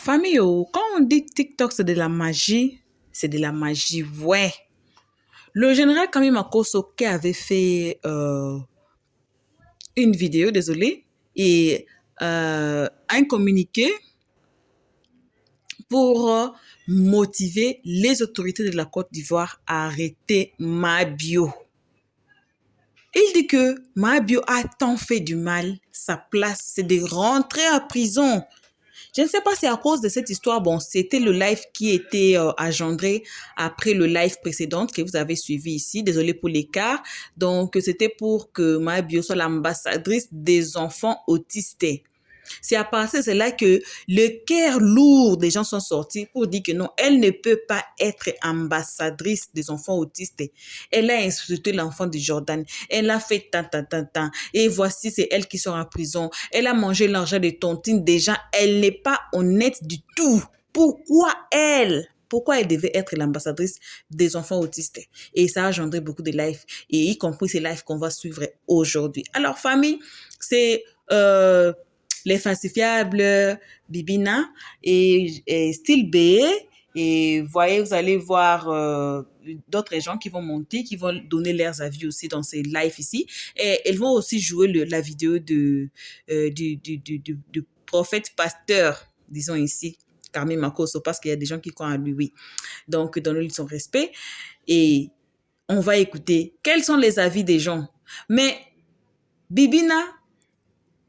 Famille, quand on dit TikTok, c'est de la magie, c'est de la magie, ouais. Le général Kami Makosso qui avait fait une vidéo, désolé, et un communiqué pour motiver les autorités de la Côte d'Ivoire à arrêter Mabio. Il dit que Mabio a tant fait du mal, sa place, c'est de rentrer en prison. Je ne sais pas si à cause de cette histoire, bon, c'était le live qui était engendré après le live précédent que vous avez suivi ici. Désolé pour l'écart. Donc, c'était pour que Mabio soit l'ambassadrice des enfants autistes. C'est à partir de cela que le cœur lourd des gens sont sortis pour dire que non, elle ne peut pas être ambassadrice des enfants autistes. Elle a insulté l'enfant de Jordan. Elle a fait tant. Et voici, c'est elle qui sort en prison. Elle a mangé l'argent de tontine des gens. Elle n'est pas honnête du tout. Pourquoi elle devait être l'ambassadrice des enfants autistes? Et ça a engendré beaucoup de lives, et y compris ces lives qu'on va suivre aujourd'hui. Alors, famille, c'est les falsifiables Bibina et Style B. Et voyez, vous allez voir d'autres gens qui vont monter, qui vont donner leurs avis aussi dans ces lives ici. Et elles vont aussi jouer la vidéo du prophète pasteur, disons ici, Kami Makosso, parce qu'il y a des gens qui croient en lui, oui. Donc, donnez-lui son respect. Et on va écouter quels sont les avis des gens. Mais Bibina,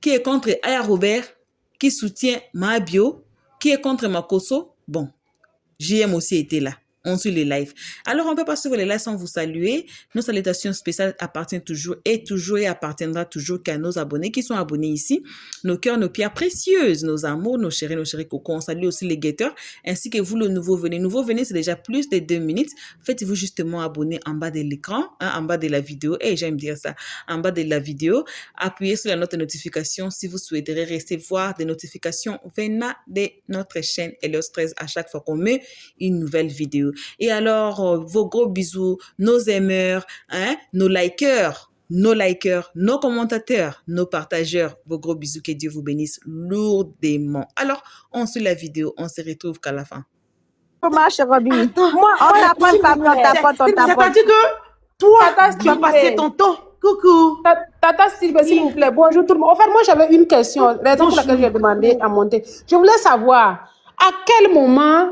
qui est contre Aya Robert, qui soutient Mabio, qui est contre Makosso. Bon, JM aussi était là. On suit les lives. Alors, on ne peut pas suivre les lives sans vous saluer. Nos salutations spéciales appartiennent toujours et appartiendra toujours qu'à nos abonnés qui sont abonnés ici. Nos cœurs, nos pierres précieuses, nos amours, nos chéris cocos. On salue aussi les guetteurs ainsi que vous, le nouveau venu. Nouveau venu, c'est déjà plus de 2 minutes. Faites-vous justement abonner en bas de l'écran, en bas de la vidéo. Et j'aime dire ça, en bas de la vidéo. Appuyez sur la note de notification si vous souhaiterez recevoir des notifications venant de notre chaîne Hello Stress à chaque fois qu'on met une nouvelle vidéo. Et alors, vos gros bisous, nos aimeurs, nos likers, nos commentateurs, nos partageurs, vos gros bisous, que Dieu vous bénisse lourdement. Alors, on suit la vidéo, on se retrouve qu'à la fin. Comment, cher Roby? Attends, on t'apprend famille, on t'apprend, on t'apprend. C'est-à-dire que toi, tu vas passer ton temps. Coucou. Tata Style, s'il vous plaît, bonjour tout le monde. En fait, moi, j'avais une question, raison pour laquelle j'ai demandé à monter. Je voulais savoir, à quel moment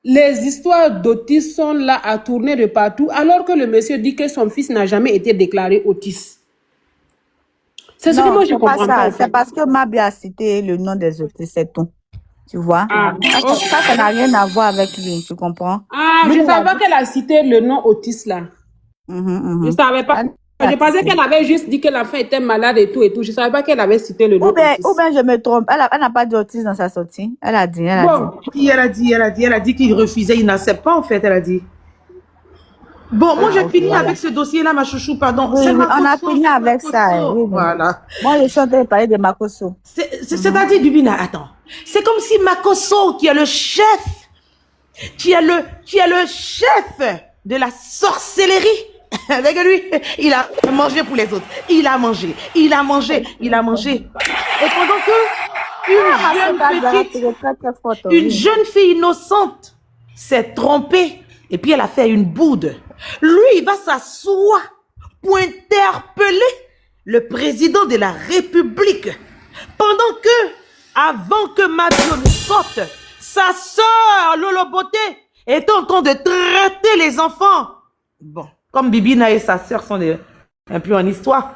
les histoires d'autisme sont là à tourner de partout, alors que le monsieur dit que son fils n'a jamais été déclaré autiste. C'est ce que moi je comprends pas. C'est parce que Mabio a cité le nom des autistes, c'est tout. Tu vois? Ça n'a rien à voir avec lui, tu comprends? Ah, je ne savais pas qu'elle a cité le nom autiste là. Je ne savais pas. Je pensais qu'elle avait juste dit que l'enfant était malade et tout et tout. Je ne savais pas qu'elle avait cité le nom autiste. Ou bien je me trompe. Elle n'a pas dit autisme dans sa sortie. Elle a dit. Elle a dit qu'il refusait, il n'accepte pas en fait, elle a dit. Bon, moi j'ai fini avec ce dossier-là, ma chouchou, pardon. Oui, on a fini avec ça. Oui, voilà. Moi, je suis en train de parler de Makosso. C'est-à-dire, Dubina, attends. C'est comme si Makosso, qui est le chef, qui est le chef de la sorcellerie, avec lui, il a mangé pour les autres. Il a mangé. Et pendant que une jeune fille innocente s'est trompée, et puis elle a fait une boude. Lui, il va s'asseoir pour interpeller le président de la République. Pendant que, avant que Mabio ne sorte, sa sœur Lolo Beauté est en train de traiter les enfants. Bon, comme Bibina et sa sœur sont un peu en histoire.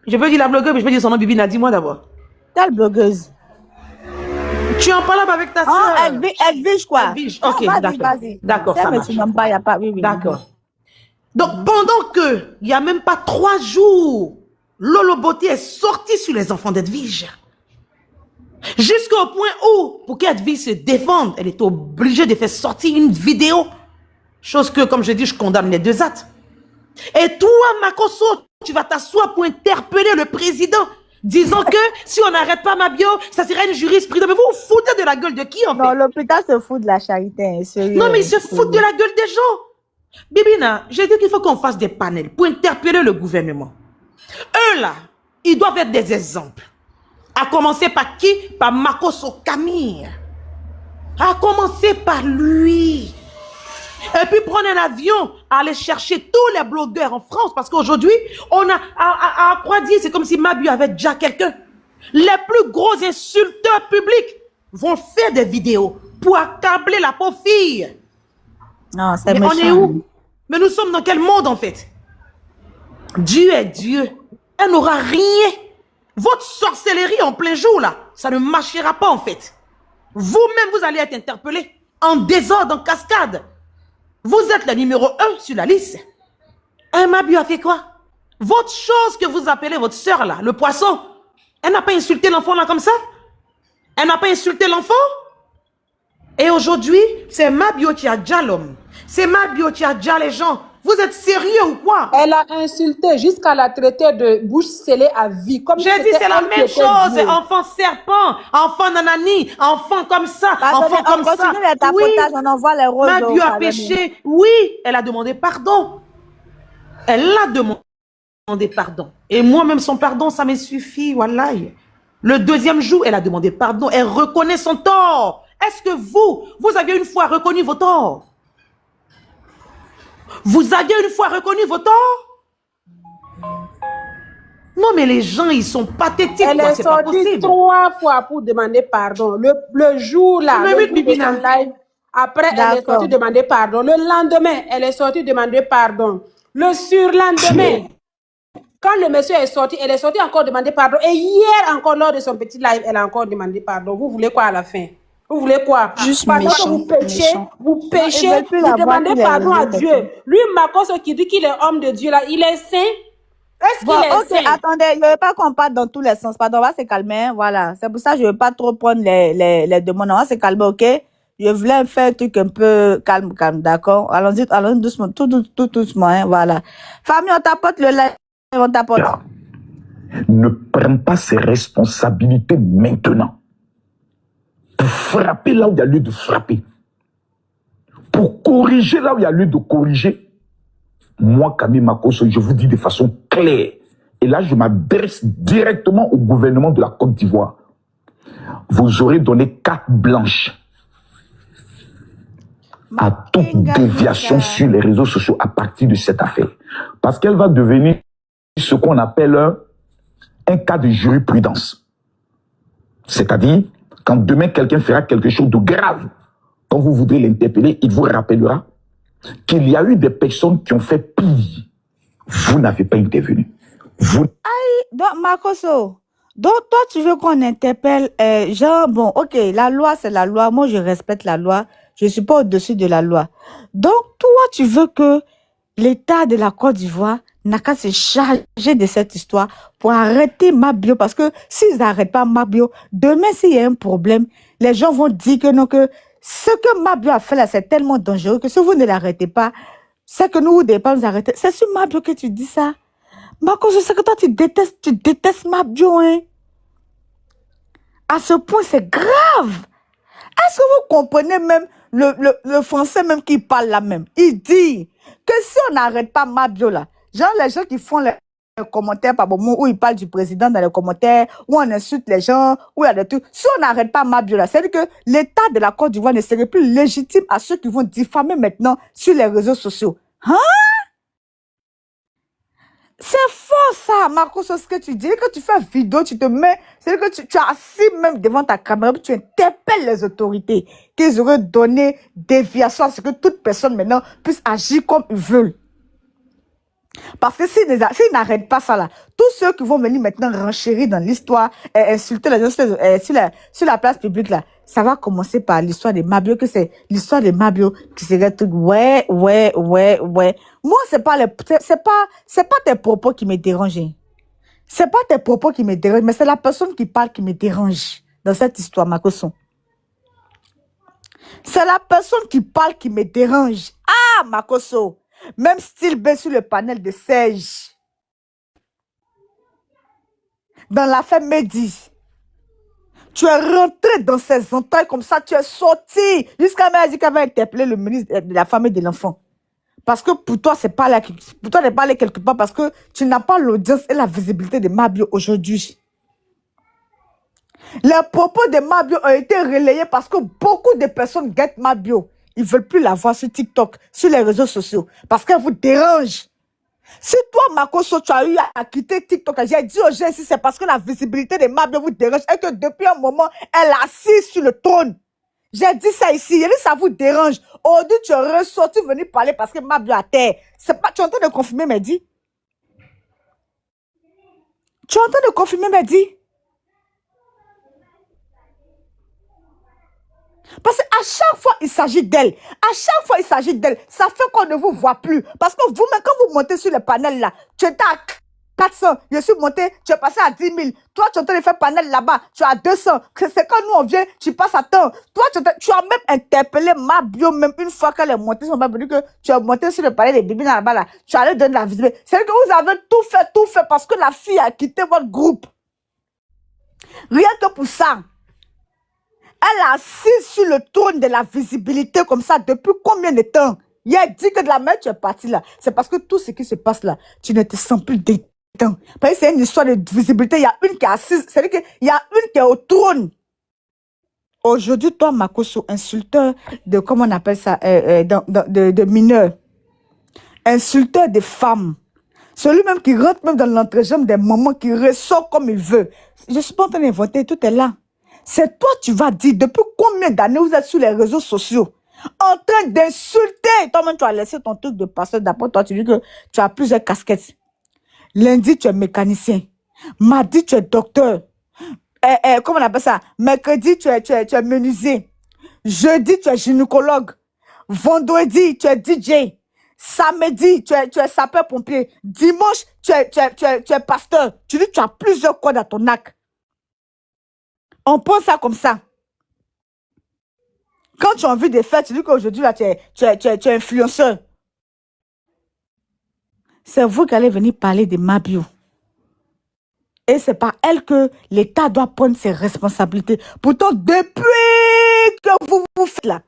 Je peux dire la blogueuse, mais je peux dire son nom, Bibina. Dis-moi d'abord. Quelle blogueuse? Tu en parles avec ta sœur? Elle vige quoi? Elle vige. Ok, d'accord. D'accord, ça marche. D'accord. Donc, pendant que, il n'y a même pas 3 jours, Lolo Beauté est sortie sur les enfants d'Edwige. Jusqu'au point où, pour qu'Edwige se défende, elle est obligée de faire sortir une vidéo. Chose que, comme je dis, je condamne les 2 actes. Et toi, Makosso, tu vas t'asseoir pour interpeller le président, disant que si on n'arrête pas Mabio, ça serait une jurisprudence. Mais vous vous foutez de la gueule de qui, en fait? Non, l'hôpital se fout de la charité. Non, mais ils se foutent de la gueule des gens. Bibina, j'ai dit qu'il faut qu'on fasse des panels pour interpeller le gouvernement. Eux, là, ils doivent être des exemples. À commencer par qui? Par Makosso Kami. À commencer par lui. Et puis prendre un avion, aller chercher tous les blogueurs en France. Parce qu'aujourd'hui, on a, à quoi dire, c'est comme si Mabio avait déjà quelqu'un. Les plus gros insulteurs publics vont faire des vidéos pour accabler la pauvre fille. Non, c'est Mais méchant. on est où? Mais nous sommes dans quel monde en fait? Dieu est Dieu. Elle n'aura rien. Votre sorcellerie en plein jour là, ça ne marchera pas en fait. Vous-même, vous allez être interpellé en désordre, en cascade. Vous êtes le numéro 1 sur la liste. Un Mabio a fait quoi? Votre chose que vous appelez votre soeur là, le poisson, elle n'a pas insulté l'enfant là comme ça? Elle n'a pas insulté l'enfant? Et aujourd'hui, c'est Mabio qui a déjà l'homme. C'est Mabio qui a déjà les gens. Vous êtes sérieux ou quoi? Elle a insulté jusqu'à la traiter de bouche scellée à vie. Comme J'ai dit c'est la même chose. Enfant serpent, enfant nanani, enfant comme ça, enfant comme ça. Continue les tapotages, on envoie les roses. Mabio a péché. Oui, elle a demandé pardon. Elle a demandé pardon. Et moi-même, son pardon, ça me suffit, wallahi. Le deuxième jour, elle a demandé pardon. Elle reconnaît son tort. Est-ce que vous avez une fois reconnu vos torts? Vous aviez une fois reconnu vos torts? Non, mais les gens, ils sont pathétiques. Elle est sortie 3 fois pour demander pardon. Le jour là, le jour de son live, après, elle est sortie demander pardon. Le lendemain, elle est sortie demander pardon. Le surlendemain, quand le monsieur est sorti, elle est sortie encore demander pardon. Et hier encore, lors de son petit live, elle a encore demandé pardon. Vous voulez quoi à la fin? Vous voulez quoi? Juste Pendant méchant, que vous péchez, méchant. vous péchez, Ils veulent plus vous la voir demandez qu'il est pardon à réveillé, Dieu. Lui, Makos qui dit qu'il est homme de Dieu là, il est saint? Est-ce Bon, qu'il est ok, saint? attendez, je ne veux pas qu'on parte dans tous les sens. Pardon, on va se calmer, hein, voilà. C'est pour ça que je ne veux pas trop prendre les demandes. On va se calmer, ok? Je voulais faire un truc un peu calme, d'accord? Allons-y doucement, tout doucement, hein, voilà. Famille, on tapote le live, on tapote. Ne prenne pas ses responsabilités maintenant. Pour frapper là où il y a lieu de frapper. Pour corriger là où il y a lieu de corriger. Moi, Camille Makosso, je vous dis de façon claire. Et là, je m'adresse directement au gouvernement de la Côte d'Ivoire. Vous aurez donné carte blanche à toute déviation sur les réseaux sociaux à partir de cette affaire. Parce qu'elle va devenir ce qu'on appelle un cas de jurisprudence. C'est-à-dire, quand demain quelqu'un fera quelque chose de grave, quand vous voudrez l'interpeller, il vous rappellera qu'il y a eu des personnes qui ont fait pire. Vous n'avez pas intervenu. Donc, Makosso, donc toi, tu veux qu'on interpelle, genre, bon, ok, la loi, c'est la loi. Moi, je respecte la loi. Je ne suis pas au-dessus de la loi. Donc, toi, tu veux que l'État de la Côte d'Ivoire n'a qu'à se charger de cette histoire pour arrêter Mabio. Parce que s'ils n'arrêtent pas Mabio, demain, s'il y a un problème, les gens vont dire que non, que ce que Mabio a fait là, c'est tellement dangereux que si vous ne l'arrêtez pas, c'est que nous, vous ne devez pas nous arrêter. C'est sur Mabio que tu dis ça. Marco, je sais que toi, tu détestes Mabio, hein. À ce point, c'est grave. Est-ce que vous comprenez même le français même qui parle là même? Il dit que si on n'arrête pas Mabio là, genre les gens qui font les commentaires par moment où ils parlent du président dans les commentaires, où on insulte les gens, où il y a des trucs. Si on n'arrête pas Mabio là, c'est-à-dire que l'État de la Côte d'Ivoire ne serait plus légitime à ceux qui vont diffamer maintenant sur les réseaux sociaux. Hein? C'est faux ça, Marco, ce que tu dis. Que tu fais une vidéo, tu te mets, c'est que tu es assis même devant ta caméra, tu interpelles les autorités qu'ils auraient donné déviation à ce que toute personne maintenant puisse agir comme ils veulent. Parce que s'ils n'arrêtent pas ça là, tous ceux qui vont venir maintenant renchérir dans l'histoire et insulter les gens sur la place publique là, ça va commencer par l'histoire de Mabio, que c'est l'histoire de Mabio qui serait tout, ouais. Moi, c'est pas tes propos qui me dérangent. C'est pas tes propos qui me dérangent, mais c'est la personne qui parle qui me dérange dans cette histoire, Makosso. C'est la personne qui parle qui me dérange. Ah, Makosso. Même style B sur le panel de Serge. Dans l'affaire Mehdi. Tu es rentré dans ses entrailles comme ça, tu es sorti. Jusqu'à même dit qu'elle va interpeller le ministre de la Femme et de l'Enfant. Parce que pour toi, c'est pas là, pour toi, n'est pas allé quelque part parce que tu n'as pas l'audience et la visibilité de Mabio aujourd'hui. Les propos de Mabio ont été relayés parce que beaucoup de personnes guettent Mabio. Ils ne veulent plus la voir sur TikTok, sur les réseaux sociaux, parce qu'elle vous dérange. Si toi, Makoso, tu as eu à quitter TikTok, j'ai dit aux gens ici, c'est parce que la visibilité de Mabio vous dérange et que depuis un moment, elle est assise sur le trône. J'ai dit ça ici, j'ai dit ça vous dérange. Aujourd'hui, tu es ressorti venir parler parce que Mabio à terre. C'est pas, tu es en train de confirmer mes dits? Tu es en train de confirmer mes dits? Parce qu'à chaque fois, il s'agit d'elle. À chaque fois, il s'agit d'elle. Ça fait qu'on ne vous voit plus. Parce que vous-même, quand vous montez sur le panel là, tu étais à 400. Je suis monté, tu es passé à 10 000. Toi, tu es en train de faire panel là-bas. Tu es à 200. C'est quand nous, on vient, tu passes à temps. Toi, tu as même interpellé Mabio, même une fois qu'elle est montée. On m'a dit que tu es monté sur le panel des bébés là-bas. Là. Tu allais donner la visibilité. C'est que vous avez tout fait parce que la fille a quitté votre groupe. Rien que pour ça. Elle est assise sur le trône de la visibilité comme ça depuis combien de temps? Il a dit que de la mer, tu es parti là. C'est parce que tout ce qui se passe là, tu ne te sens plus détente. Parce que c'est une histoire de visibilité. Il y a une qui est assise, c'est-à-dire qu'il y a une qui est au trône. Aujourd'hui, toi, Makoso, insulteur de, comment on appelle ça, de mineurs, insulteur des femmes, celui même qui rentre même dans l'entrejambe des mamans, qui ressort comme il veut. Je ne suis pas en train d'inventer, tout est là. C'est toi, tu vas dire, depuis combien d'années vous êtes sur les réseaux sociaux, en train d'insulter. Toi-même, tu as laissé ton truc de pasteur. D'après toi, tu dis que tu as plusieurs casquettes. Lundi, tu es mécanicien. Mardi, tu es docteur. Comment on appelle ça? Mercredi, tu es menuisier. Jeudi, tu es gynécologue. Vendredi, tu es DJ. Samedi, tu es sapeur-pompier. Dimanche, tu es pasteur. Tu dis que tu as plusieurs cordes à ton arc. On pense ça comme ça. Quand tu as envie de faire, tu dis qu'aujourd'hui, là, tu es influenceur. C'est vous qui allez venir parler de Mabio. Et c'est par elle que l'État doit prendre ses responsabilités. Pourtant, depuis que vous faites là,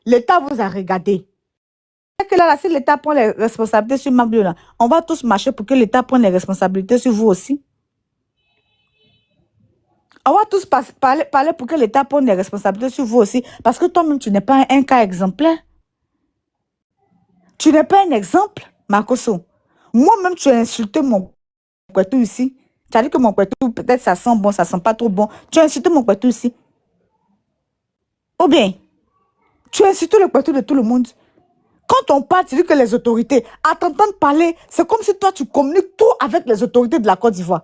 l'État vous a regardé. Et que là, si l'État prend les responsabilités sur Mabio, là, on va tous marcher pour que l'État prenne les responsabilités sur vous aussi. On va tous parler pour que l'État prenne les responsabilités sur vous aussi. Parce que toi-même, tu n'es pas un cas exemplaire. Tu n'es pas un exemple, Makoso. Moi-même, tu as insulté mon kwetou ici. Tu as dit que mon kwetou, peut-être ça sent bon, ça sent pas trop bon. Tu as insulté mon kwetou ici. Ou bien, tu as insulté le kwetou de tout le monde. Quand on parle, tu dis que les autorités, à t'entendre parler, c'est comme si toi, tu communiques tout avec les autorités de la Côte d'Ivoire.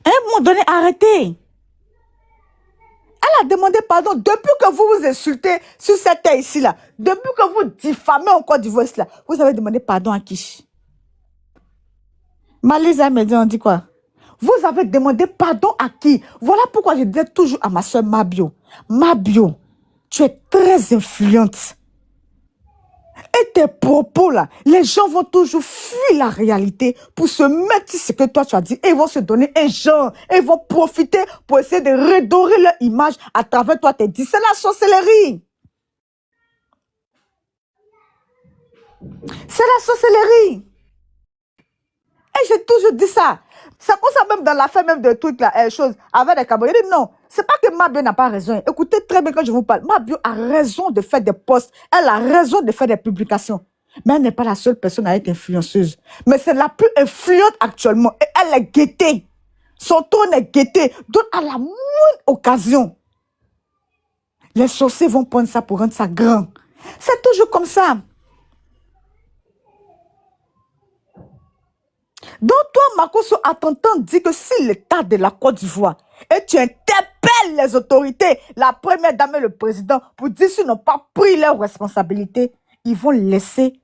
À un moment donné, arrêtez. Elle a demandé pardon depuis que vous vous insultez sur cette terre ici-là. Depuis que vous diffamez en Côte d'Ivoire ici-là. Vous avez demandé pardon à qui? Malisa me dit, on dit quoi? Vous avez demandé pardon à qui? Voilà pourquoi je disais toujours à ma soeur Mabio. Mabio, tu es très influente. Et tes propos là, les gens vont toujours fuir la réalité pour se mettre sur ce que toi tu as dit. Et ils vont se donner un genre. Et ils vont profiter pour essayer de redorer leur image à travers toi. T'es dit, c'est la sorcellerie. C'est la sorcellerie. Et j'ai toujours dit ça. C'est pour ça même dans l'affaire même de trucs là, choses avec les Camerounais. Non, c'est pas que Mabio n'a pas raison. Écoutez très bien quand je vous parle. Mabio a raison de faire des posts. Elle a raison de faire des publications. Mais elle n'est pas la seule personne à être influenceuse. Mais c'est la plus influente actuellement. Et elle est guettée. Son ton est guetté. Donc à la moindre occasion, les sorciers vont prendre ça pour rendre ça grand. C'est toujours comme ça. Donc toi, Makoso, à t'entendre dire que si l'État de la Côte d'Ivoire et tu interpelles les autorités, la première dame et le président, pour dire qu'ils n'ont pas pris leurs responsabilités, ils vont laisser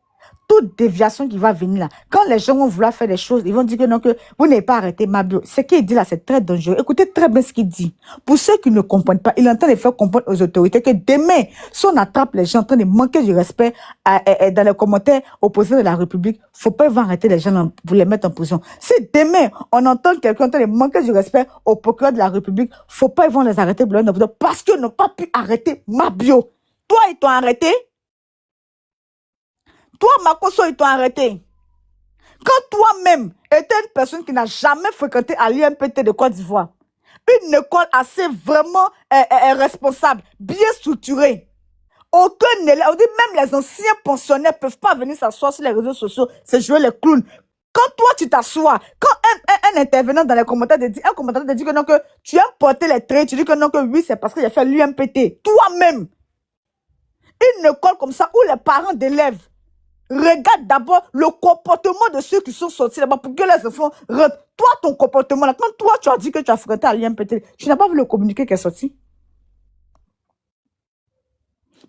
toute déviation qui va venir là. Quand les gens vont vouloir faire des choses, ils vont dire que non, que vous n'avez pas arrêté Mabio. Ce qu'il dit là, c'est très dangereux. Écoutez très bien ce qu'il dit. Pour ceux qui ne comprennent pas, il est en train de faire comprendre aux autorités que demain, si on attrape les gens en train de manquer du respect dans les commentaires opposés de la République, il ne faut pas arrêter les gens pour les mettre en prison. Si demain, on entend quelqu'un en train de manquer du respect au procureur de la République, il ne faut pas les arrêter pour les mettre en prison parce qu'ils n'ont pas pu arrêter Mabio. Toi, ils t'ont arrêté? Toi, Makoso, ils t'ont arrêté. Quand toi-même étais une personne qui n'a jamais fréquenté à l'IMPT de Côte d'Ivoire, une école assez vraiment responsable, bien structurée, aucun élève, on dit même les anciens pensionnaires ne peuvent pas venir s'asseoir sur les réseaux sociaux, c'est jouer les clowns. Quand toi tu t'assois, quand un intervenant dans les commentaires te dit, un commentateur te dit que non, que tu aimes porter les traits, tu dis que non, que oui, c'est parce que j'ai fait l'UMPT. Toi-même, une école comme ça où les parents d'élèves regardent d'abord le comportement de ceux qui sont sortis là-bas pour que les enfants rentrent. Toi, ton comportement là, quand toi tu as dit que tu as fréquenté à l'UMPT, tu n'as pas vu le communiqué qui est sorti.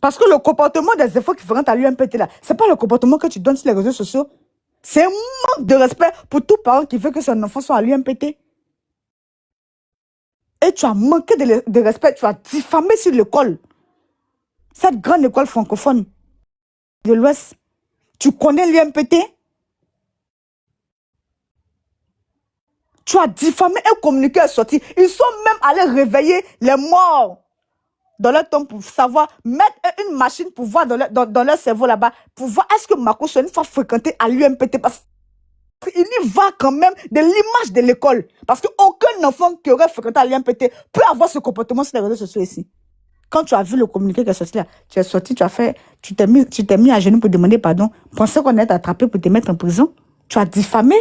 Parce que le comportement des enfants qui fréquentent à l'UMPT là, c'est pas le comportement que tu donnes sur les réseaux sociaux. C'est un manque de respect pour tout parent qui veut que son enfant soit à l'UMPT. Et tu as manqué de respect, tu as diffamé sur l'école. Cette grande école francophone de l'Ouest. Tu connais l'UMPT? Tu as diffamé, un communiqué est sorti. Ils sont même allés réveiller les morts dans leur temps pour savoir, mettre une machine pour voir dans leur cerveau là-bas, pour voir est-ce que Makosso une fois fréquenté à l'UMPT, parce qu'il y va quand même de l'image de l'école. Parce qu'aucun enfant qui aurait fréquenté à l'UMPT peut avoir ce comportement sur les réseaux sociaux ici. Quand tu as vu le communiqué qui est sorti là, tu es sorti, tu t'es mis à genoux pour demander pardon, pensais qu'on allait t'attraper pour te mettre en prison. Tu as diffamé.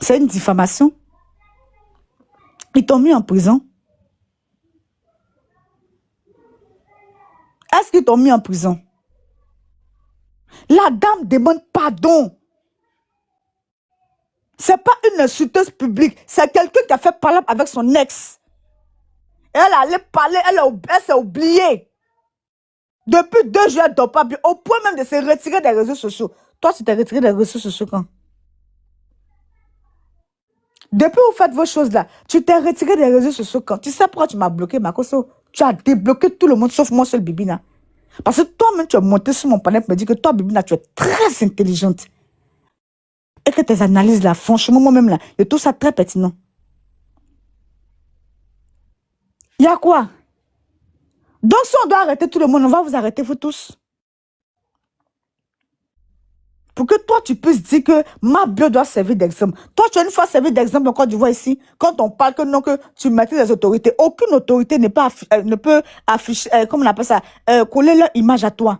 C'est une diffamation. Ils t'ont mis en prison. Est-ce qu'ils t'ont mis en prison? La dame demande pardon. C'est pas une insulteuse publique. C'est quelqu'un qui a fait parler avec son ex. Et elle allait parler, elle s'est oubliée. Depuis 2 jours, elle ne dort pas bien. Au point même de se retirer des réseaux sociaux. Toi, tu t'es retiré des réseaux sociaux quand? Depuis que vous faites vos choses là, tu t'es retiré des réseaux sociaux quand? Tu sais pourquoi tu m'as bloqué, Makosso? Tu as débloqué tout le monde sauf moi seul, Bibina. Parce que toi-même, tu es monté sur mon panel pour me dire que toi, Bibina, tu es très intelligente. Et que tes analyses là, franchement, moi-même là, je trouve ça très pertinent. Il y a quoi? Donc, si on doit arrêter tout le monde, on va vous arrêter, vous tous. Pour que toi, tu puisses dire que ma bio doit servir d'exemple. Toi, tu as une fois servi d'exemple en Côte d'Ivoire ici, quand on parle que non, que tu maîtrises les autorités. Aucune autorité ne peut afficher, comment on appelle ça, coller leur image à toi.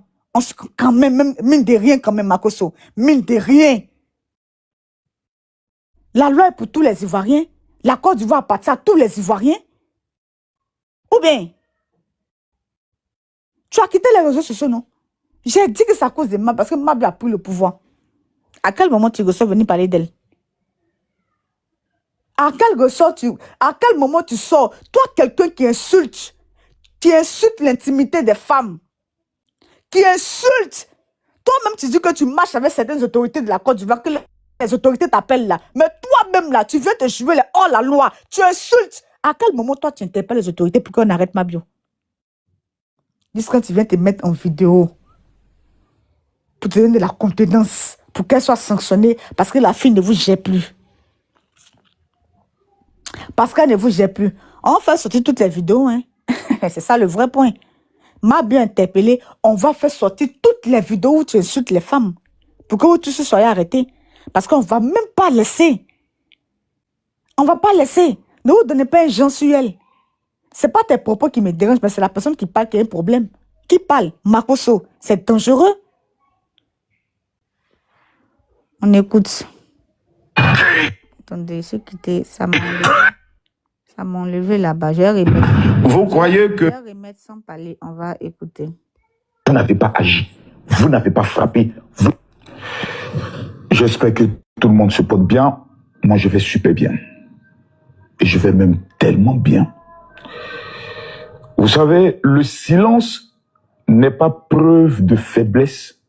Quand même, mine de rien, quand même, Makosso. Mine de rien. La loi est pour tous les Ivoiriens. La Côte d'Ivoire appartient à tous les Ivoiriens. Ou bien, tu as quitté les réseaux sociaux, non? J'ai dit que c'est à cause de Mab, parce que Mab a pris le pouvoir. À quel moment tu reçois venir parler d'elle? À quel moment tu sors? Toi, quelqu'un qui insulte l'intimité des femmes, qui insulte. Toi-même, tu dis que tu marches avec certaines autorités de la Côte d'Ivoire, que les autorités t'appellent là. Mais toi-même là, tu viens te jouer les hors-la-loi. Tu insultes. À quel moment toi, tu interpelles les autorités pour qu'on arrête ma bio? Dis quand tu viens te mettre en vidéo pour te donner de la contenance, pour qu'elle soit sanctionnée, parce que la fille ne vous gère plus. Parce qu'elle ne vous gère plus. On fait sortir toutes les vidéos, hein. C'est ça le vrai point. M'a bien interpellé, on va faire sortir toutes les vidéos où tu insultes les femmes, pour que vous tous soyez arrêtés. Parce qu'on ne va même pas laisser. On ne va pas laisser. Ne vous donnez pas un genre sur elle. Ce n'est pas tes propos qui me dérangent, mais c'est la personne qui parle qui a un problème. Qui parle? Makosso, c'est dangereux. On écoute. Attendez, c'est quitté. Ça m'a enlevé là-bas. Je vais remettre. Vous croyez que... Je vais remettre sans parler. On va écouter. Vous n'avez pas agi. Vous n'avez pas frappé. J'espère que tout le monde se porte bien. Moi, je vais super bien. Et je vais même tellement bien. Vous savez, le silence n'est pas preuve de faiblesse,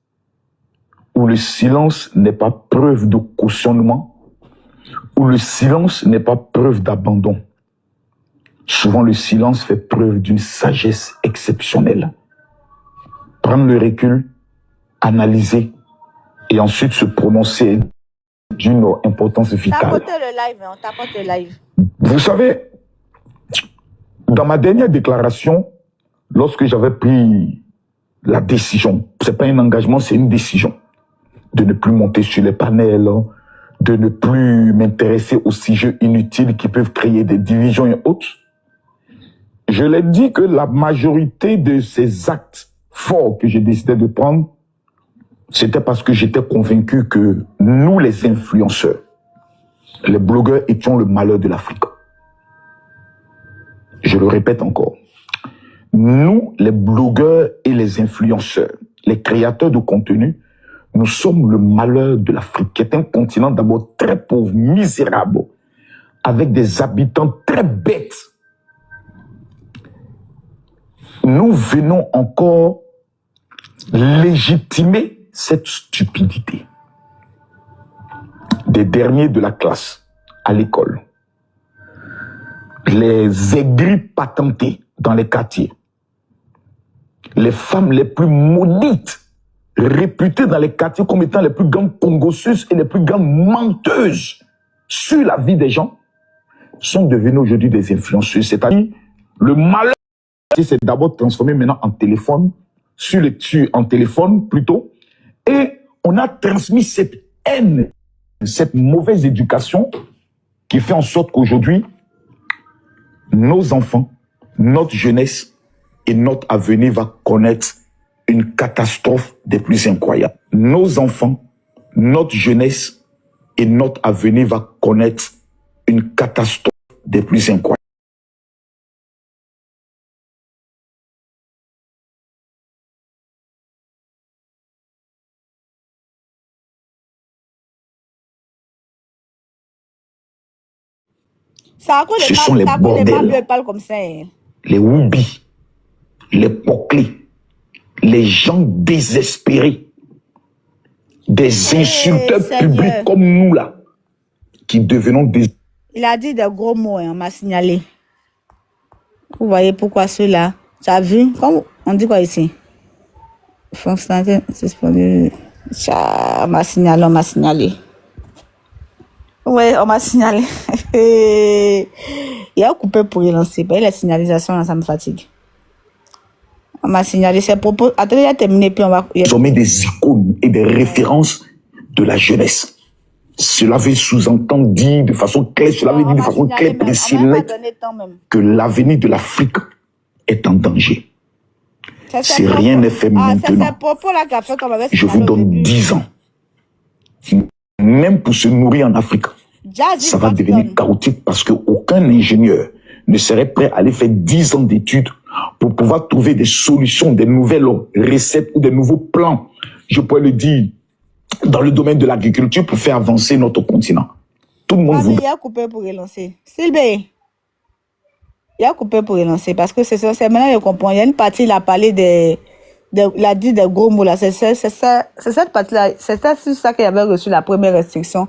ou le silence n'est pas preuve de cautionnement, ou le silence n'est pas preuve d'abandon. Souvent, le silence fait preuve d'une sagesse exceptionnelle. Prendre le recul, analyser, et ensuite se prononcer d'une importance vitale. Tapotez le live, on tapote le live. Vous savez, dans ma dernière déclaration, lorsque j'avais pris la décision, ce n'est pas un engagement, c'est une décision, de ne plus monter sur les panels, de ne plus m'intéresser aux sujets inutiles qui peuvent créer des divisions et autres. Je l'ai dit que la majorité de ces actes forts que j'ai décidé de prendre, c'était parce que j'étais convaincu que nous, les influenceurs, les blogueurs, étions le malheur de l'Afrique. Je le répète encore. Nous, les blogueurs et les influenceurs, les créateurs de contenu, nous sommes le malheur de l'Afrique, qui est un continent d'abord très pauvre, misérable, avec des habitants très bêtes. Nous venons encore légitimer cette stupidité des derniers de la classe à l'école. Les aigris patentés dans les quartiers. Les femmes les plus maudites, réputées dans les quartiers comme étant les plus grandes congosseuses et les plus grandes menteuses sur la vie des gens, sont devenues aujourd'hui des influenceuses. C'est-à-dire, le malheur, c'est d'abord transformé maintenant en téléphone, en téléphone plutôt, et on a transmis cette haine, cette mauvaise éducation qui fait en sorte qu'aujourd'hui, nos enfants, notre jeunesse et notre avenir va connaître une catastrophe des plus incroyables. Nos enfants, notre jeunesse et notre avenir va connaître une catastrophe des plus incroyables. Ce sont les bordels, parlent comme ça. Hein. Les woubis, les poclés, les gens désespérés, des insulteurs publics comme nous là, qui devenons des... Il a dit des gros mots, hein, on m'a signalé. Vous voyez pourquoi ceux-là, tu as vu? Comme on dit quoi ici? Fonctionnaire, on m'a signalé, on m'a signalé. Oui, on m'a signalé. Il y a un coupé pour relancer. La signalisation, là, ça me fatigue. On m'a signalé ses propos. Attendez, il a terminé, puis on va... Ils ont mis des icônes et des références de la jeunesse. Cela veut sous-entendre dire de façon claire, cela veut dire de façon claire, précise, nette, que l'avenir de l'Afrique est en danger. Si rien n'est fait maintenant, je vous donne 10 ans. Même pour se nourrir en Afrique, ça va devenir chaotique parce qu'aucun ingénieur ne serait prêt à aller faire 10 ans d'études pour pouvoir trouver des solutions, des nouvelles recettes ou des nouveaux plans, je pourrais le dire, dans le domaine de l'agriculture pour faire avancer notre continent. Tout le monde vous... Il y a coupé pour relancer. Sylvain, il y a coupé pour relancer parce que c'est maintenant je comprends. Il y a une partie, il a parlé il a dit des gros mots là. C'est cette partie-là, c'est ça qu'il avait reçu la première restriction.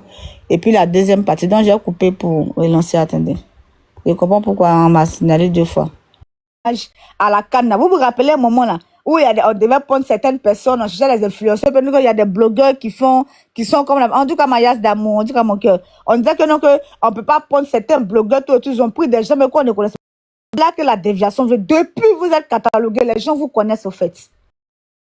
Et puis la deuxième partie, donc j'ai coupé pour relancer. Attendez. Je comprends pourquoi on m'a signalé 2 fois. À la canne, vous vous rappelez un moment là où on devait prendre certaines personnes, on cherchait les influenceurs, puis il y a des blogueurs qui sont comme on dit comme Mayas d'amour, on dit comme mon cœur. On disait que non, que on peut pas prendre certains blogueurs, tout, ils ont pris des gens, mais qu'on ne connaît pas. Là que la déviation veut. Depuis vous êtes catalogués, les gens vous connaissent au fait.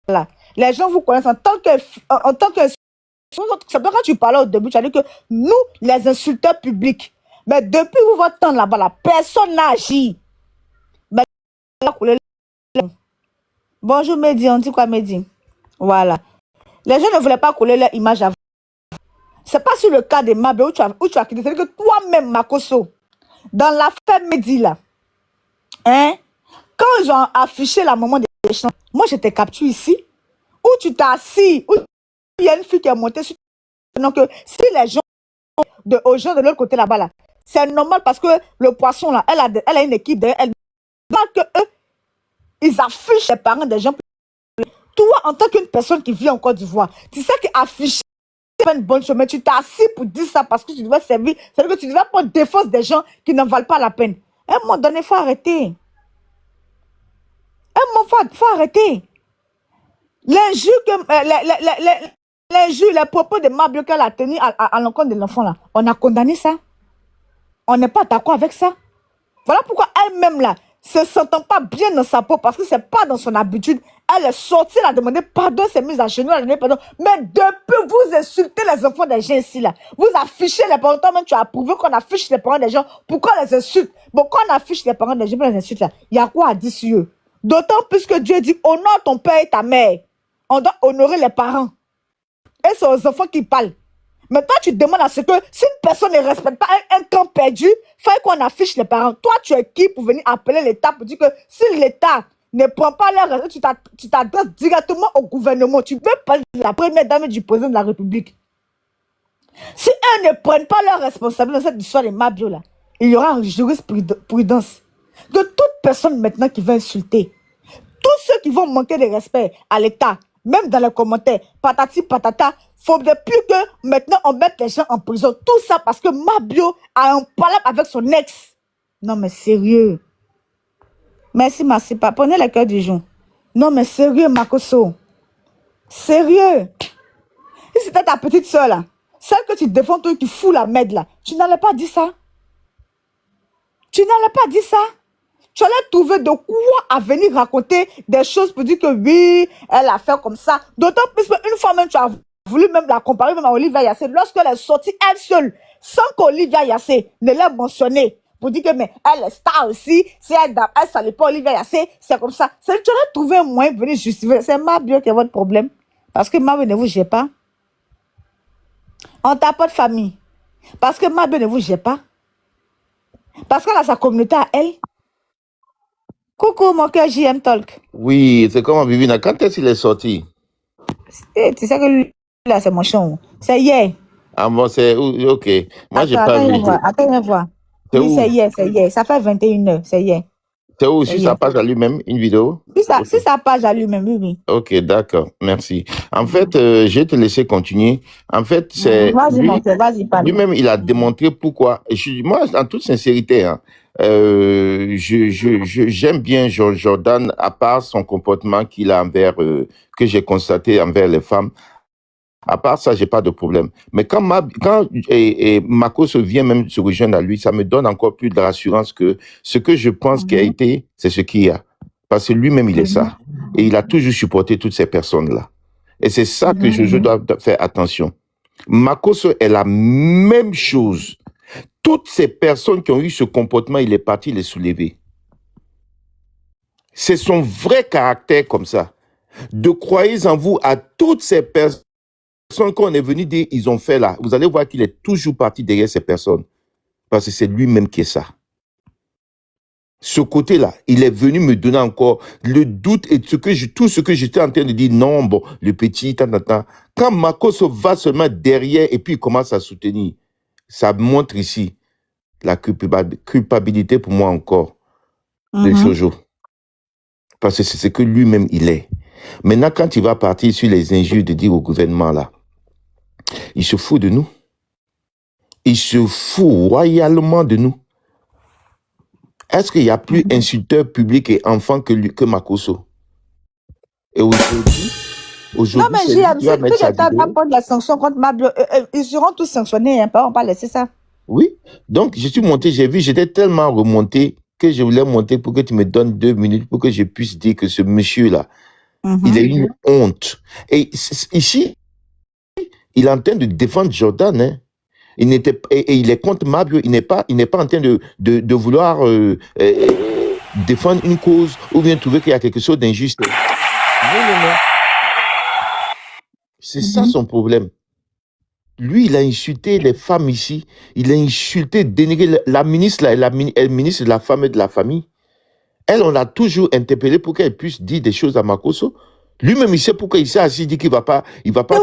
Là. Les gens vous connaissent en tant que c'est quand tu parlais au début, tu as dit que nous, les insulteurs publics, mais depuis vous votre temps là-bas, la personne n'a agi. Mais bonjour Mehdi, on dit quoi Mehdi? Voilà. Les gens ne voulaient pas coller leur image à vous. C'est pas sur le cas de Mabé où tu as quitté. C'est-à-dire que toi-même, Makosso, dans l'affaire Mehdi là, hein, quand ils ont affiché la moment des échanges, moi j'étais capturé ici, où tu t'es assis, où il y a une fille qui est montée sur. Donc, si les gens aux gens de l'autre côté là-bas, là, c'est normal parce que le poisson là, elle a une équipe derrière elle. Que eux, ils affichent les parents des gens. Toi, en tant qu'une personne qui vit en Côte d'Ivoire, tu sais qu'afficher c'est pas une bonne chose, mais tu t'es assis pour dire ça parce que tu devais servir. C'est-à-dire que tu devais prendre défense des gens qui n'en valent pas la peine. À un moment donné, il faut arrêter. À un moment, il faut arrêter. L'injure, les propos de Mabio qu'elle a tenu à l'encontre de l'enfant là, on a condamné ça. On n'est pas d'accord avec ça. Voilà pourquoi elle-même là, se sentant pas bien dans sa peau parce que c'est pas dans son habitude, elle est sortie, elle a demandé pardon, s'est mise à genoux, elle a demandé pardon. Mais depuis, vous insultez les enfants des gens ici, là. Vous affichez les parents, toi-même, tu as approuvé qu'on affiche les parents des gens. Pourquoi les insulte? Bon, quand on affiche les parents des gens, les insulte, là, il y a quoi à dire sur eux? D'autant plus que Dieu dit, honore ton père et ta mère. On doit honorer les parents. Et c'est aux enfants qui parlent. Mais toi, tu demandes à ce que si une personne ne respecte pas un camp perdu, il faut qu'on affiche les parents. Toi, tu es qui pour venir appeler l'État pour dire que si l'État ne prend pas leur respect, tu t'adresses directement au gouvernement. Tu veux parler de la première dame du président de la République. Si eux ne prennent pas leur responsabilité dans cette histoire de Mabio, là, il y aura une jurisprudence. Que toute personne maintenant qui va insulter, tous ceux qui vont manquer de respect à l'État, même dans les commentaires, patati patata, faudrait plus que maintenant on mette les gens en prison. Tout ça parce que Mabio a un palab avec son ex. Non mais sérieux. Merci Masipa. Prenez le cœur du jour. Non mais sérieux Makoso. Sérieux. Si c'était ta petite soeur là, celle que tu défends, toi qui fout la merde là, tu n'allais pas dire ça. Tu n'allais pas dire ça. Tu allais trouver de quoi à venir raconter des choses pour dire que oui, elle a fait comme ça. D'autant plus qu'une fois même, tu as voulu même la comparer même à Olivia Yassé. Lorsqu'elle est sortie elle seule, sans qu'Olivia Yassé ne l'ait mentionné, pour dire que mais elle est star aussi, si elle ne salue pas Olivia Yassé, c'est comme ça. Tu allais trouver un moyen de venir justifier. C'est Mabio qui est votre problème. Parce que Mabio ne vous gère pas. On t'a pas de famille. Parce que Mabio ne vous gère pas. Parce qu'elle a sa communauté à elle. Coucou, mon cœur JM Talk. Oui, c'est comment Vivina. Quand est-ce qu'il est sorti? Tu sais que lui, là, c'est mon chon. C'est hier. Ah bon, c'est... Ok. Moi, j'ai pas vu. Attends, voir. Oui, c'est hier. Ça fait 21h, c'est hier. C'est où? Sur sa page à lui-même, une vidéo? Si sa page à lui-même, oui. Ok, d'accord. Merci. En fait, je vais te laisser continuer. En fait, c'est... Vas-y, mon cœur, vas-y, parle. Lui-même, il a démontré pourquoi. Moi, en toute sincérité, hein, j'aime bien Jordan, à part son comportement qu'il a envers, que j'ai constaté envers les femmes. À part ça, j'ai pas de problème. Mais quand Makoso vient même se rejoindre à lui, ça me donne encore plus de rassurance que ce que je pense qu'il a été, c'est ce qu'il y a. Parce que lui-même, il est ça. Et il a toujours supporté toutes ces personnes-là. Et c'est ça que je dois faire attention. Makoso est la même chose. Toutes ces personnes qui ont eu ce comportement, il est parti les soulever. C'est son vrai caractère comme ça. De croyez en vous à toutes ces personnes qu'on est venu dire, ils ont fait là. Vous allez voir qu'il est toujours parti derrière ces personnes. Parce que c'est lui-même qui est ça. Ce côté-là, il est venu me donner encore le doute et tout ce que j'étais en train de dire, non, bon, le petit, Quand Makoso va seulement derrière et puis il commence à soutenir, ça montre ici la culpabilité pour moi encore de Jojo. Parce que c'est ce que lui-même il est. Maintenant, quand il va partir sur les injures de dire au gouvernement là, il se fout de nous. Il se fout royalement de nous. Est-ce qu'il y a plus insulteur public et enfant que Makoso? Et aujourd'hui, non, mais JM, si l'État va prendre la sanction contre Mabio, ils seront tous sanctionnés, hein, on va pas laisser ça. Oui, donc je suis monté, j'ai vu, j'étais tellement remonté que je voulais monter pour que tu me donnes 2 minutes pour que je puisse dire que ce monsieur-là, il a une honte. Et ici, il est en train de défendre Jordan, hein. Il est contre Mabio, il n'est pas en train de vouloir défendre une cause ou bien trouver qu'il y a quelque chose d'injuste. Non. C'est ça son problème. Lui, il a insulté les femmes ici. Il a insulté, dénigré la ministre, la ministre de la femme et de la famille. Elle, on l'a toujours interpellée pour qu'elle puisse dire des choses à Makoso. Lui-même, il sait pourquoi il s'est assis, il dit qu'il va pas. S'il vous plaît,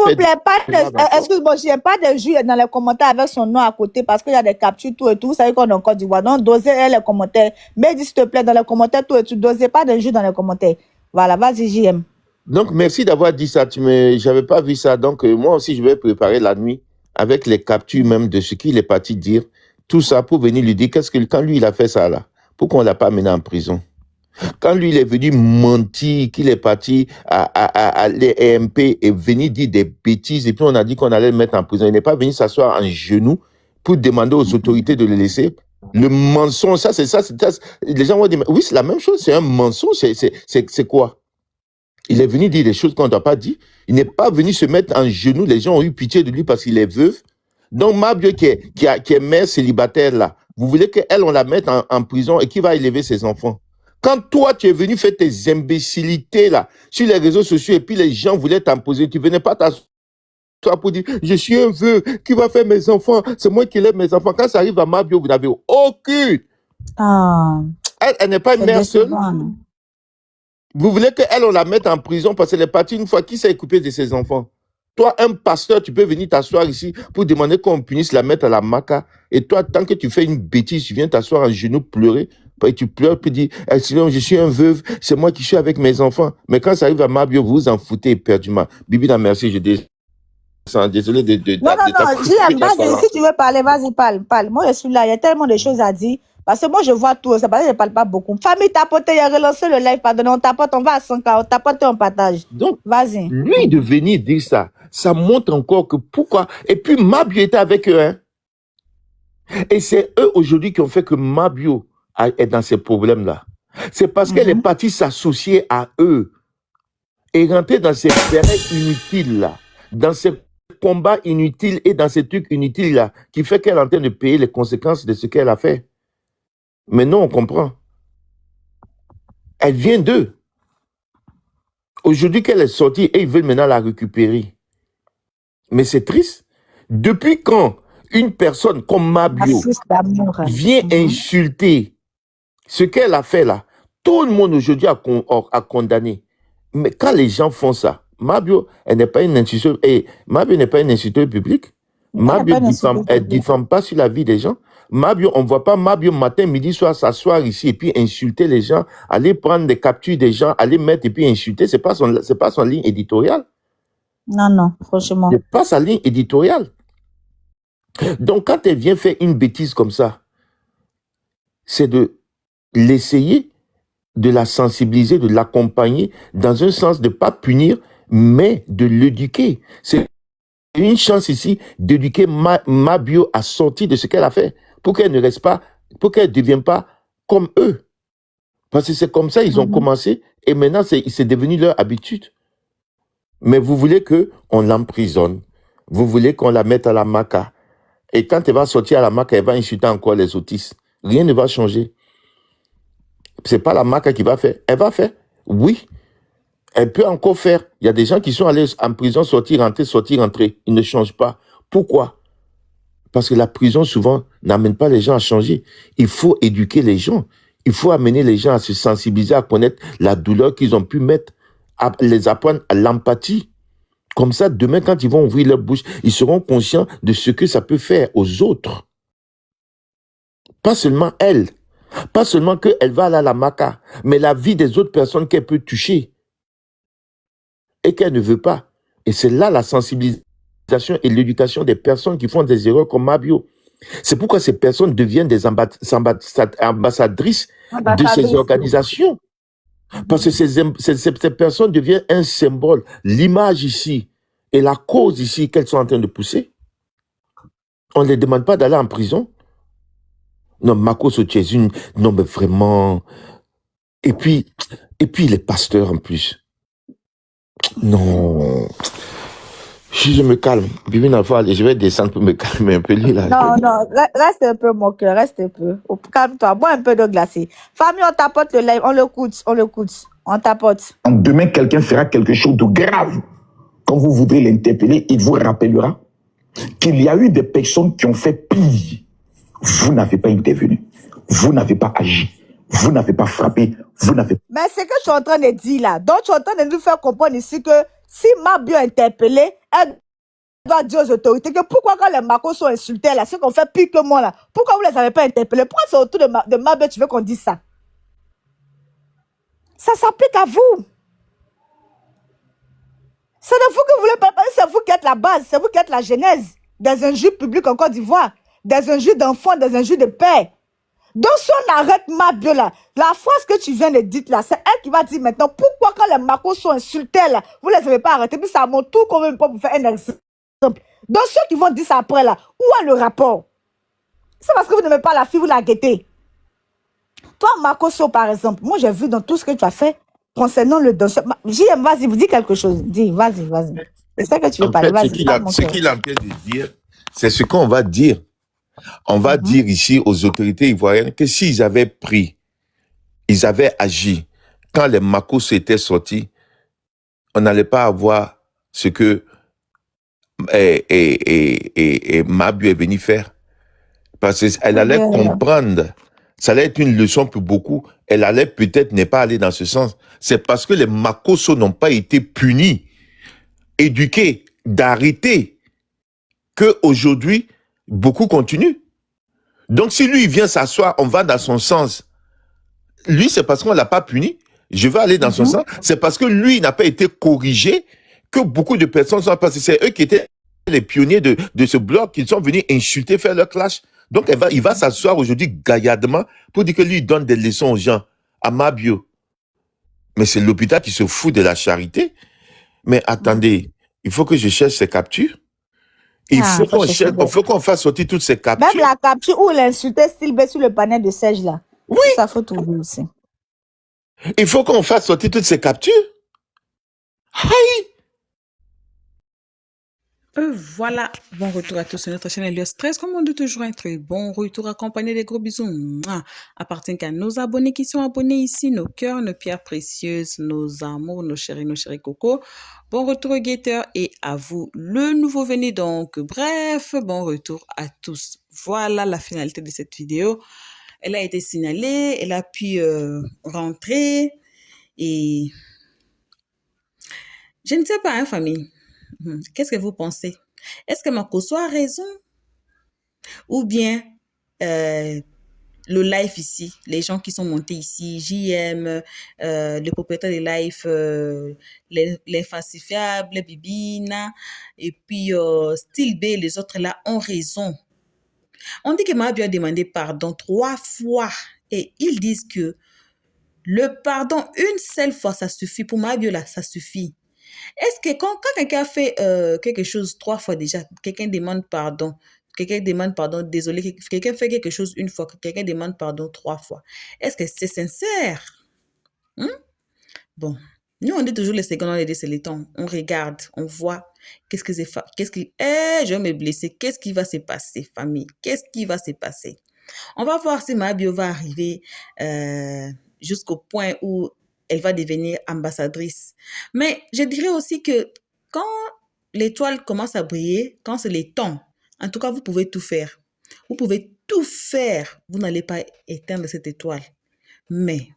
excuse-moi, je n'ai pas de juge dans les commentaires avec son nom à côté parce qu'il y a des captures, tout et tout. Vous savez qu'on est en Côte d'Ivoire. Donc, dosez les commentaires. Mais dis, s'il te plaît, dans les commentaires, tout et tout. Dosez pas de juge dans les commentaires. Voilà, vas-y, JM. Donc, merci d'avoir dit ça. J'avais pas vu ça. Donc, moi aussi, je vais préparer la nuit avec les captures même de ce qu'il est parti dire. Tout ça pour venir lui dire quand lui, il a fait ça là. Pourquoi on l'a pas mené en prison? Quand lui, il est venu mentir, qu'il est parti à l'EMP et venu dire des bêtises, et puis on a dit qu'on allait le mettre en prison. Il n'est pas venu s'asseoir en genoux pour demander aux autorités de le laisser. Le mensonge, ça, les gens vont dire, oui, c'est la même chose, c'est un mensonge, c'est quoi? Il est venu dire des choses qu'on ne doit pas dire. Il n'est pas venu se mettre en genoux. Les gens ont eu pitié de lui parce qu'il est veuf. Donc, Mabio qui est mère célibataire là, vous voulez qu'elle, on la mette en prison et qui va élever ses enfants? Quand toi, tu es venu faire tes imbécilités là, sur les réseaux sociaux et puis les gens voulaient t'imposer, tu venais pas t'asseoir pour dire, je suis un veuf, qui va faire mes enfants? C'est moi qui lève mes enfants. Quand ça arrive à Mabio, vous n'avez aucune. Ah, Elle n'est pas une c'est mère seule. décevant. Non? Vous voulez qu'elle, on la mette en prison parce qu'elle est partie une fois. Qui s'est occupé de ses enfants? Toi, un pasteur, tu peux venir t'asseoir ici pour demander qu'on puisse la mettre à la maca. Et toi, tant que tu fais une bêtise, tu viens t'asseoir en genoux, pleurer. Et tu pleures, puis dire, eh, sinon, je suis un veuve, c'est moi qui suis avec mes enfants. Mais quand ça arrive à Mabio, vous vous en foutez éperdument. Bibina, merci, je descends. Désolé de Non, JM, vas-y, si tu veux parler, vas-y, parle. Moi, je suis là, il y a tellement de choses à dire. Parce que moi, je vois tout, c'est parce que je ne parle pas beaucoup. Famille tapote, il a relancé le live, pardon, on tapote, on va à 100K, on tapote, on partage. Donc, vas-y. Lui de venir dire ça, ça montre encore que pourquoi. Et puis, Mabio était avec eux, hein. Et c'est eux aujourd'hui qui ont fait que Mabio est dans ces problèmes-là. C'est parce qu'elle est partie s'associer à eux et rentrer dans ces terrains inutiles-là, dans ces combats inutiles et dans ces trucs inutiles-là, qui fait qu'elle est en train de payer les conséquences de ce qu'elle a fait. Mais non, on comprend. Elle vient d'eux. Aujourd'hui qu'elle est sortie et ils veulent maintenant la récupérer. Mais c'est triste. Depuis quand une personne comme Mabio vient insulter ce qu'elle a fait là, tout le monde aujourd'hui a condamné. Mais quand les gens font ça, Mabio, elle n'est pas une insulteuse. Et Mabio n'est pas une insulteuse publique. Mabio ne diffame pas sur la vie des gens. Mabio, on ne voit pas Mabio matin, midi, soir s'asseoir ici et puis insulter les gens, aller prendre des captures des gens, aller mettre et puis insulter. C'est pas son ligne éditoriale. Non, franchement. C'est pas sa ligne éditoriale. Donc, quand elle vient faire une bêtise comme ça, c'est de l'essayer, de la sensibiliser, de l'accompagner dans un sens de ne pas punir, mais de l'éduquer. C'est une chance ici d'éduquer Mabio à sortir de ce qu'elle a fait pour qu'elle ne reste pas, pour qu'elle ne devienne pas comme eux. Parce que c'est comme ça ils ont commencé et maintenant c'est devenu leur habitude. Mais vous voulez qu'on l'emprisonne, vous voulez qu'on la mette à la maca. Et quand elle va sortir à la maca, elle va insulter encore les autistes. Rien ne va changer. C'est pas la maca qui va faire. Elle va faire, oui. Elle peut encore faire. Il y a des gens qui sont allés en prison, sortir, rentrer. Ils ne changent pas. Pourquoi? Parce que la prison, souvent, n'amène pas les gens à changer. Il faut éduquer les gens. Il faut amener les gens à se sensibiliser, à connaître la douleur qu'ils ont pu mettre, à les apprendre à l'empathie. Comme ça, demain, quand ils vont ouvrir leur bouche, ils seront conscients de ce que ça peut faire aux autres. Pas seulement elle. Pas seulement qu'elle va aller à la maca, mais la vie des autres personnes qu'elle peut toucher et qu'elle ne veut pas. Et c'est là la sensibilisation et l'éducation des personnes qui font des erreurs comme Mabio. C'est pourquoi ces personnes deviennent des ambassadrices de ces organisations. Parce que ces personnes deviennent un symbole, l'image ici et la cause ici qu'elles sont en train de pousser. On ne les demande pas d'aller en prison. Non, Mako Sotiezune, non mais vraiment. Et puis les pasteurs en plus. Non. Si je me calme, Bibina Fall, je vais descendre pour me calmer un peu là. Non, reste un peu mon cœur, reste un peu. Calme-toi, bois un peu d'eau glacée. Famille, on tapote le live, on l'écoute, on tapote. Demain, quelqu'un fera quelque chose de grave. Quand vous voudrez l'interpeller, il vous rappellera qu'il y a eu des personnes qui ont fait pire. Vous n'avez pas intervenu. Vous n'avez pas agi. Vous n'avez pas frappé. Vous n'avez. Mais c'est que je suis en train de dire là. Donc, je suis en train de nous faire comprendre ici que si Mabio est interpellée, elle doit dire aux autorités que pourquoi quand les Marcos sont insultés là, ceux qu'on fait pire que moi là, pourquoi vous les avez pas interpellés? Pourquoi c'est autour de Mabio tu veux qu'on dise ça? Ça s'applique à vous. C'est de vous que vous voulez pas parler, c'est vous qui êtes la base, c'est vous qui êtes la genèse des injures publiques en Côte d'Ivoire, des injures d'enfants, des injures de père. Donc, si on arrête Mabio là, la phrase que tu viens de dire là, c'est elle qui va dire maintenant pourquoi quand les Marcos sont insultés là, vous les avez pas arrêtés, puis ça montre tout comme pas pour faire un exemple. Donc, ceux qui vont dire ça après là, où est le rapport? C'est parce que vous n'aimez pas la fille, vous la guettez. Toi, Makoso, par exemple, moi, j'ai vu dans tout ce que tu as fait concernant le danseur. JM, vas-y, vous dis quelque chose. Dis, vas-y. C'est ça que tu veux En parler. fait, Vas-y, ce parle, mon cœur. qu'il est en train de dire, c'est ce qu'on va dire. On va dire ici aux autorités ivoiriennes que s'ils avaient pris, ils avaient agi, quand les Makos étaient sortis, on n'allait pas avoir ce que Mabio est venu faire. Parce qu'elle allait comprendre, ça allait être une leçon pour beaucoup, elle allait peut-être ne pas aller dans ce sens. C'est parce que les Makoso n'ont pas été punis, éduqués, d'arrêter, qu'aujourd'hui, beaucoup continuent. Donc si lui, il vient s'asseoir, on va dans son sens. Lui, c'est parce qu'on l'a pas puni. Je vais aller dans son sens. C'est parce que lui, il n'a pas été corrigé que beaucoup de personnes sont passées. C'est eux qui étaient les pionniers de ce bloc, qui sont venus insulter, faire leur clash. Donc, il va s'asseoir aujourd'hui gaillardement pour dire que lui, il donne des leçons aux gens, à Mabio. Mais c'est l'hôpital qui se fout de la charité. Mais attendez, il faut que je cherche ces captures. Il faut qu'on fasse sortir toutes ces captures. Même la capture où il insultait Sylvain sur le panel de Serge là. Oui. Ça faut trouver aussi. Il faut qu'on fasse sortir toutes ces captures. Aïe! Voilà, bon retour à tous sur notre chaîne Elios 13. Comme on dit toujours, un très bon retour accompagné des gros bisous. Appartient qu'à nos abonnés qui sont abonnés ici, nos cœurs, nos pierres précieuses, nos amours, nos chéris cocos. Bon retour aux guetteurs et à vous, le nouveau venu. Donc, bref, bon retour à tous. Voilà la finalité de cette vidéo. Elle a été signalée, elle a pu rentrer et je ne sais pas, hein, famille. Qu'est-ce que vous pensez? Est-ce que Makoso a raison? Ou bien le live ici, les gens qui sont montés ici, JM, le propriétaire des lives, les falsifiables, les Bibina, et puis Style B, les autres là ont raison. On dit que Mabio a demandé pardon 3 fois et ils disent que le pardon une seule fois, ça suffit. Pour Mabio là, ça suffit. Est-ce que quand quelqu'un fait quelque chose 3 fois déjà, quelqu'un demande pardon, désolé, quelqu'un fait quelque chose une fois, quelqu'un demande pardon 3 fois, est-ce que c'est sincère? Bon, nous on dit toujours les secondes, on dit c'est le temps, on regarde, on voit, je vais me blesser, qu'est-ce qui va se passer, famille, qu'est-ce qui va se passer? On va voir si Mabio va arriver jusqu'au point où elle va devenir ambassadrice. Mais je dirais aussi que quand l'étoile commence à briller, quand c'est le temps, en tout cas, vous pouvez tout faire. Vous pouvez tout faire. Vous n'allez pas éteindre cette étoile. Mais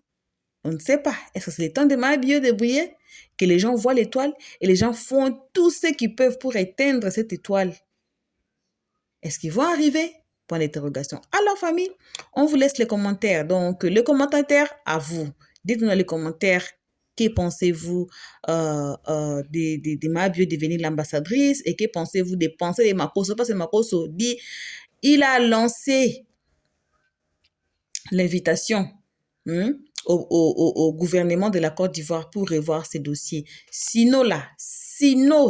on ne sait pas. Est-ce que c'est le temps de Mabio de briller? Que les gens voient l'étoile et les gens font tout ce qu'ils peuvent pour éteindre cette étoile. Est-ce qu'ils vont arriver? Point d'interrogation. Alors, famille, on vous laisse les commentaires. Donc, le commentaire à vous. Dites-nous dans les commentaires, que pensez-vous de Mabio devenir l'ambassadrice et que pensez-vous des pensées de Makoso? Parce que Makoso dit, il a lancé l'invitation au gouvernement de la Côte d'Ivoire pour revoir ces dossiers. Sinon,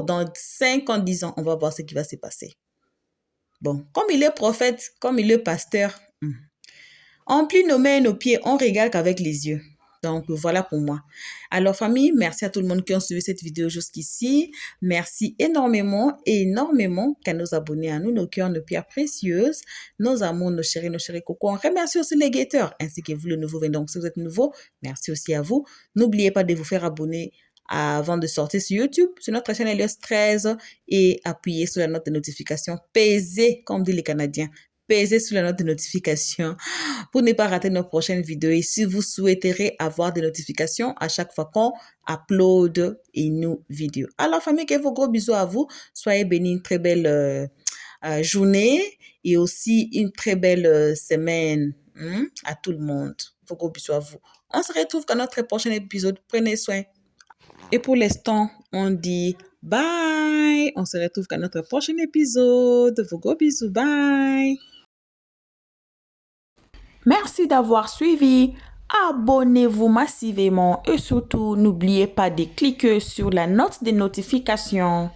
dans 5 ans, 10 ans, on va voir ce qui va se passer. Bon, comme il est prophète, comme il est pasteur, on plie nos mains et nos pieds, on regarde qu'avec les yeux. Donc, voilà pour moi. Alors, famille, merci à tout le monde qui a suivi cette vidéo jusqu'ici. Merci énormément qu'à nos abonnés, à nous, nos cœurs, nos pierres précieuses, nos amours, nos chéris cocos. On remercie aussi les guetteurs, ainsi que vous, le nouveau venant. Donc, si vous êtes nouveau, merci aussi à vous. N'oubliez pas de vous faire abonner avant de sortir sur YouTube, sur notre chaîne Elios 13 et appuyez sur la note de notification. Pesez, comme disent les Canadiens. Pesez sur la note de notification pour ne pas rater nos prochaines vidéos. Et si vous souhaiterez avoir des notifications à chaque fois qu'on upload une nouvelle vidéo. Alors, famille, que vos gros bisous à vous. Soyez bénis, une très belle journée et aussi une très belle semaine à tout le monde. Vos gros bisous à vous. On se retrouve dans notre prochain épisode. Prenez soin. Et pour l'instant, on dit bye. On se retrouve dans notre prochain épisode. Vos gros bisous. Bye. Merci d'avoir suivi. Abonnez-vous massivement et surtout, n'oubliez pas de cliquer sur la note de notification.